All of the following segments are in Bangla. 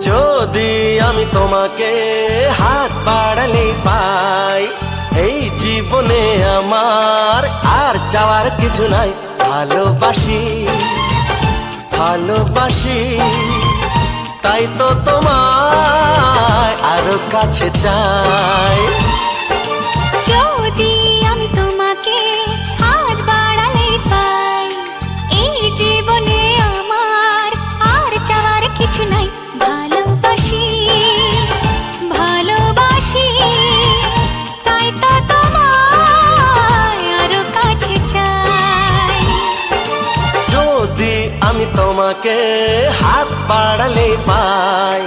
যদি আমি তোমাকে হাত বাড়ালে পাই, এই জীবনে আমার আর চাওয়ার কিছু নাই। ভালোবাসি ভালোবাসি, তাই তো তোমায় আরো কাছে চাই। যদি আমি তোমাকে হাত বাড়ালে পাই, এই জীবনে আমার আর চাওয়ার কিছু নাই। ভালোবাসি ভালোবাসি, তাই তো তোমায় আরো কাছে চাই। যদি আমি তোমাকে হাত বাড়ালে পাই,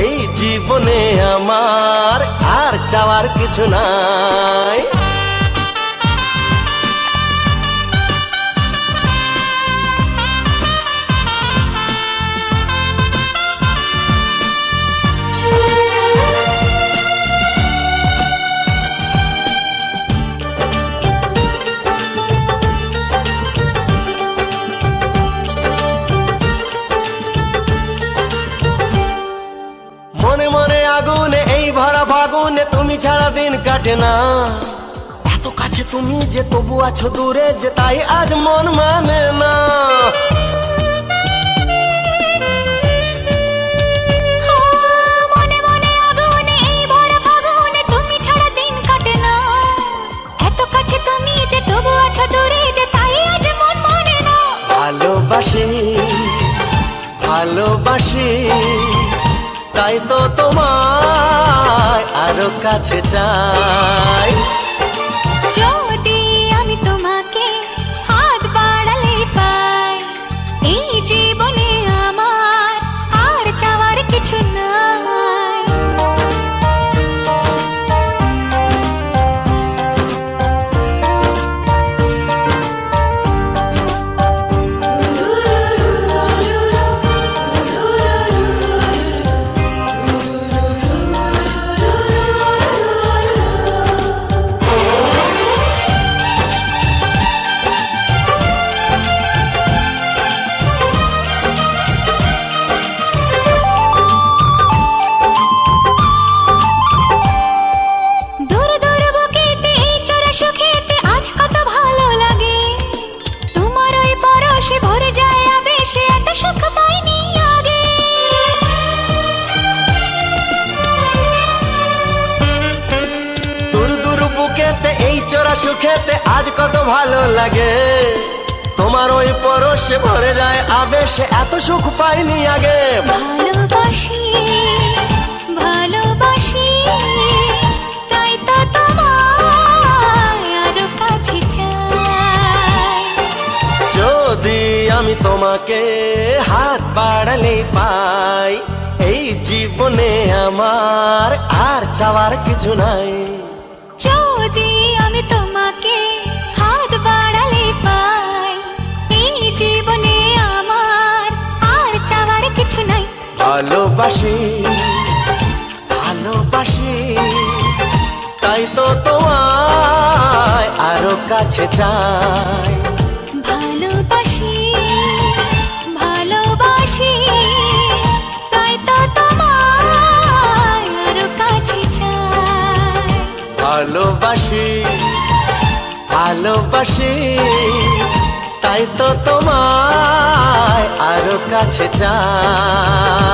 এই জীবনে আমার আর চাওয়ার কিছু নাই। মনে মনে আগুনে এই ভরা ফাগুনে তুমি ছাড়া দিন কাটে না। এত কাছে তুমি যে তবু আছো দূরে, যে তাই আজ মন মানে না। মনে মনে আগুনে এই ভরা ফাগুনে তুমি ছাড়া দিন কাটে না। এত কাছে তুমি যে তবু আছো দূরে, যে তাই আজ মন মানে না। ভালোবাসি ভালোবাসি, তাই তো তোমায় আরো কাছে চাই। যদি আমি তোমাকে হাত বাড়ালে পাই, এই জীবনে আমার আর চাওয়ার কিছু নাই। এই চোরা সুখেতে আজ কত ভালো লাগে, তোমার ওই পরশে ভরে যায় আবেশে, এত সুখ পাইনি আগে। ভালোবাসি ভালোবাসি, তাই তো তোমায় আরো কাছে চাই। যদি আমি তোমাকে হাত বাড়ালে পাই, এই জীবনে আমার আর চাওয়ার কিছু নাই। যদি আমি তোমাকে হাত বাড়ালে পাই, এই জীবনে আমার আর চাওয়ার কিছু নাই। ভালোবাসি ভালোবাসি, তাই তো তোমায় আরো কাছে চাই। ভালোবাসি ভালোবাসি, তাই তো তোমায় আরো কাছে চাই। ভালোবাসি ভালোবাসি, তাই তো তোমায় আরো কাছে চাই।